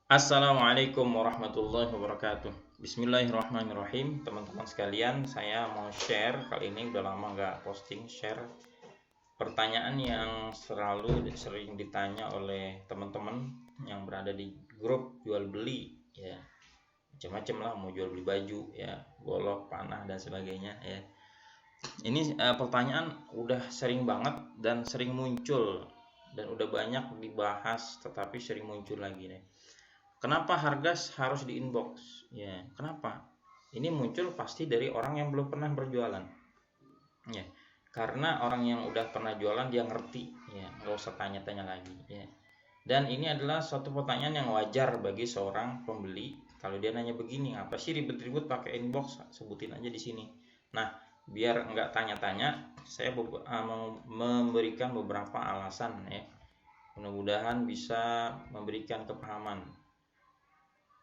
Assalamualaikum warahmatullahi wabarakatuh. Bismillahirrahmanirrahim. Teman-teman sekalian, saya mau share kali ini, udah lama nggak posting, share pertanyaan yang selalu sering ditanya oleh teman-teman yang berada di grup jual beli, ya macam-macam lah, mau jual beli baju, ya golok, panah dan sebagainya, ya. Ini pertanyaan udah sering banget dan sering muncul dan udah banyak dibahas, tetapi sering muncul lagi nih. Kenapa harga harus di inbox? Ya, kenapa? Ini muncul pasti dari orang yang belum pernah berjualan. Ya, karena orang yang udah pernah jualan dia ngerti. Ya, nggak usah tanya-tanya lagi. Ya. Dan ini adalah suatu pertanyaan yang wajar bagi seorang pembeli. Kalau dia nanya begini, apa sih ribet-ribet pakai inbox? Sebutin aja di sini. Nah, biar nggak tanya-tanya, saya mau memberikan beberapa alasan, ya. Mudah-mudahan bisa memberikan kepahaman.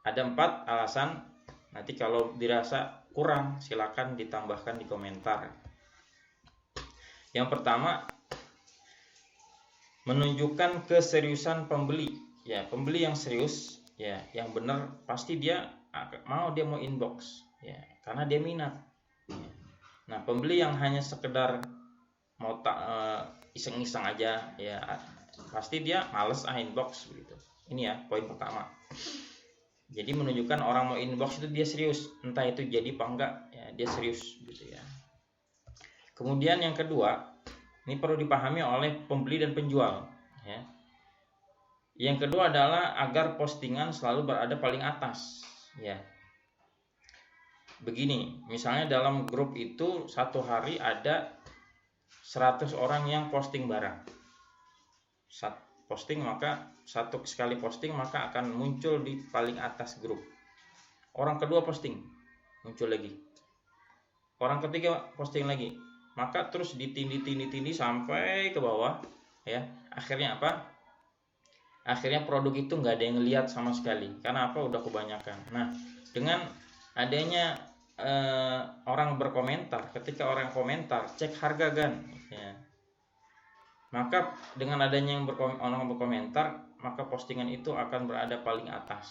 Ada 4 alasan. Nanti kalau dirasa kurang, silakan ditambahkan di komentar. Yang pertama, menunjukkan keseriusan pembeli. Ya, pembeli yang serius, ya, yang benar pasti dia mau inbox, ya, karena dia minat. Nah, pembeli yang hanya sekedar mau iseng-iseng aja, ya, pasti dia males inbox begitu. Ini ya poin pertama. Jadi menunjukkan orang mau inbox itu dia serius, entah itu jadi apa enggak, ya, dia serius gitu ya. Kemudian yang kedua, ini perlu dipahami oleh pembeli dan penjual, ya. Yang kedua adalah agar postingan selalu berada paling atas, ya. Begini, misalnya dalam grup itu satu hari ada 100 orang yang posting barang. Satu sekali posting maka akan muncul di paling atas grup. Orang kedua posting, muncul lagi. Orang ketiga posting lagi, maka terus ditindih sampai ke bawah, ya. Akhirnya apa? Akhirnya produk itu nggak ada yang lihat sama sekali. Karena apa? Udah kebanyakan. Nah, dengan adanya orang berkomentar, ketika orang komentar cek harga kan, ya. Maka dengan adanya orang berkomentar, maka postingan itu akan berada paling atas,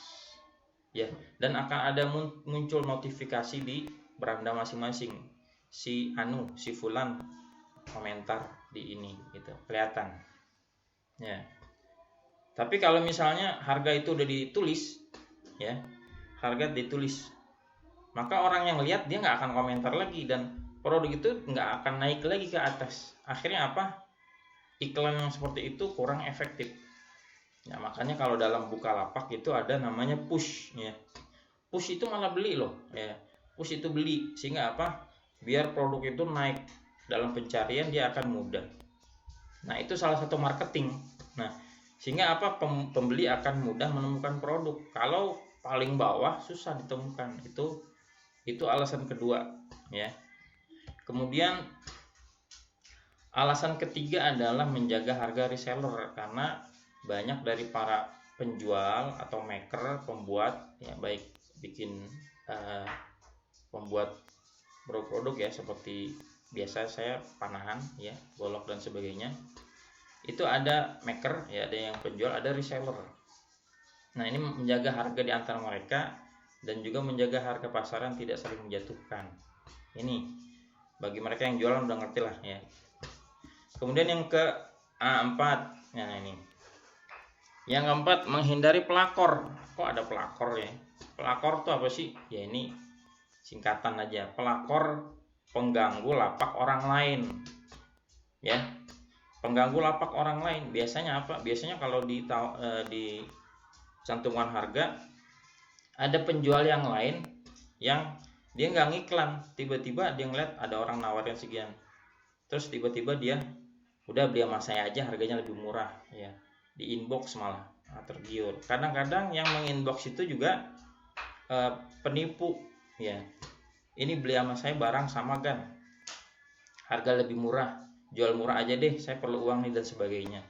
ya, dan akan ada muncul notifikasi di beranda masing-masing. Si fulan komentar di ini gitu, kelihatan, ya. Tapi kalau misalnya harga itu udah ditulis, ya, harga ditulis, maka orang yang lihat dia nggak akan komentar lagi dan produk itu nggak akan naik lagi ke atas. Akhirnya apa? Iklan yang seperti itu kurang efektif. Ya, makanya kalau dalam Bukalapak itu ada namanya push, ya. Push itu malah beli loh, ya. Push itu beli, sehingga apa? Biar produk itu naik dalam pencarian dia akan mudah. Nah, itu salah satu marketing. Nah, sehingga apa? Pembeli akan mudah menemukan produk. Kalau paling bawah susah ditemukan. Itu alasan kedua, ya. Kemudian alasan ketiga adalah menjaga harga reseller, karena banyak dari para penjual atau maker, pembuat, ya, baik bikin pembuat produk ya, seperti biasa saya panahan, ya, golok dan sebagainya. Itu ada maker, ya, ada yang penjual, ada reseller. Nah, ini menjaga harga di antara mereka dan juga menjaga harga pasaran tidak saling menjatuhkan. Ini bagi mereka yang jualan udah ngerti lah, ya. Kemudian yang keempat, nah ini. Yang keempat, menghindari pelakor. Kok ada pelakor ya? Pelakor itu apa sih? Ya ini singkatan aja. Pelakor, pengganggu lapak orang lain. Ya. Pengganggu lapak orang lain. Biasanya apa? Biasanya kalau di cantuman harga ada penjual yang lain yang dia nggak ngiklan, tiba-tiba dia ngeliat ada orang nawarin sekian. Terus tiba-tiba dia udah beli sama saya aja, harganya lebih murah, ya, di inbox malah. Tergiur. Kadang-kadang yang menginbox itu juga penipu, ya. Ini beli sama saya barang sama kan, harga lebih murah, jual murah aja deh, saya perlu uang nih dan sebagainya.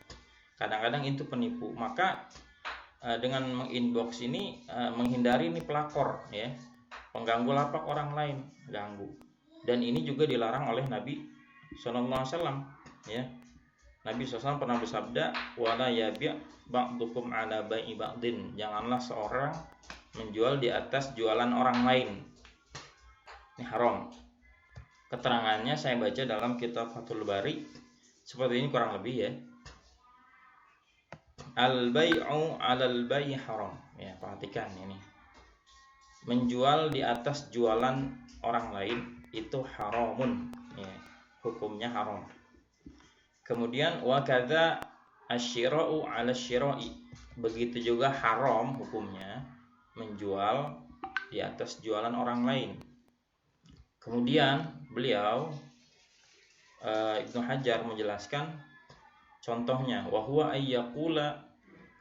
Kadang-kadang itu penipu. Maka dengan menginbox ini menghindari ini pelakor, ya, pengganggu lapak orang lain, ganggu. Dan ini juga dilarang oleh Nabi SAW, ya. Nabi SAW pernah bersabda, wala yabi' ba'dukum ala bai'i ba'din. Janganlah seorang menjual di atas jualan orang lain. Ini haram. Keterangannya saya baca dalam kitab Fathul Bari. Seperti ini kurang lebih ya. Al-bai'u 'alal bai'i haram. Ya, perhatikan ini. Menjual di atas jualan orang lain itu haramun. Ya, hukumnya haram. Kemudian wa kadza asyira'u 'ala syira'i. Begitu juga haram hukumnya menjual di atas jualan orang lain. Kemudian beliau Ibnu Hajar menjelaskan contohnya, wa huwa ayyaqula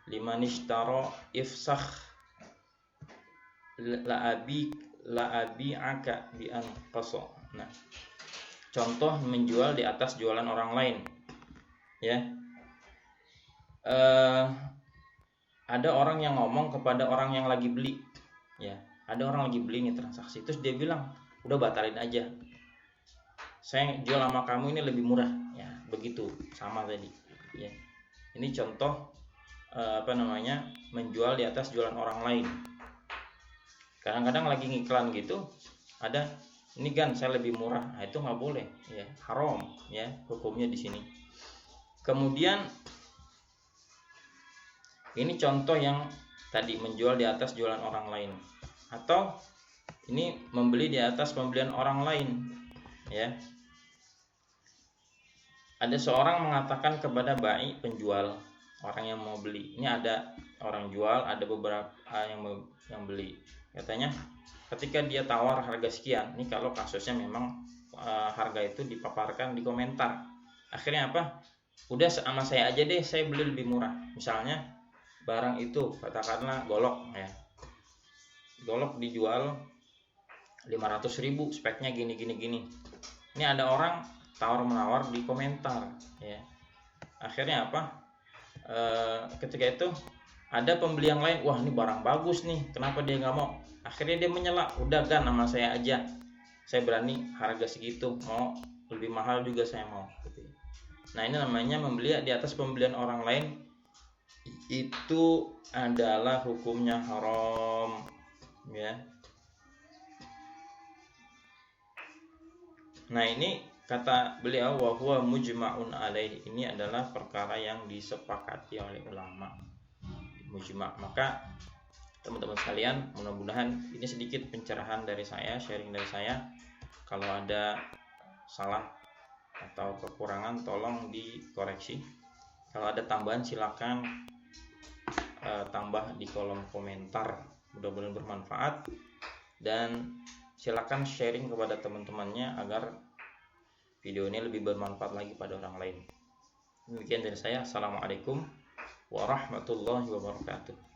liman ishtara ifsakh la abi'aka bi an qasa. Nah, contoh menjual di atas jualan orang lain. Ya, ada orang yang ngomong kepada orang yang lagi beli, ya, ada orang lagi beli nih transaksi, terus dia bilang, udah batalin aja, saya jual sama kamu ini lebih murah, ya, begitu, sama tadi, ya. Ini contoh menjual di atas jualan orang lain. Kadang-kadang lagi ngiklan gitu, ada, ini kan saya lebih murah, nah, itu nggak boleh, ya, haram, ya, hukumnya di sini. Kemudian ini contoh yang tadi menjual di atas jualan orang lain, atau ini membeli di atas pembelian orang lain, ya. Ada seorang mengatakan kepada bai penjual, orang yang mau beli, ini ada orang jual, ada beberapa yang beli. Katanya ketika dia tawar harga sekian, ini kalau kasusnya memang harga itu dipaparkan di komentar. Akhirnya apa? Udah sama saya aja deh, saya beli lebih murah. Misalnya barang itu katakanlah golok, ya, golok dijual 500.000, speknya gini. Ini ada orang tawar menawar di komentar, ya. Akhirnya apa? Ketika itu ada pembeli yang lain, wah ini barang bagus nih, kenapa dia nggak mau? Akhirnya dia menyela, udah kan nama saya aja, saya berani harga segitu, mau lebih mahal juga saya mau. Nah, ini namanya membeli di atas pembelian orang lain, itu adalah hukumnya haram, ya. Nah, ini kata beliau, wa huwa mujma'un alaih, ini adalah perkara yang disepakati oleh ulama, mujma'. Maka teman-teman sekalian, mudah-mudahan ini sedikit pencerahan dari saya, sharing dari saya. Kalau ada salah atau kekurangan tolong dikoreksi. Kalau ada tambahan silakan tambah di kolom komentar. Mudah-mudahan bermanfaat, dan silakan sharing kepada teman-temannya agar video ini lebih bermanfaat lagi pada orang lain. Demikian dari saya. Assalamualaikum warahmatullahi wabarakatuh.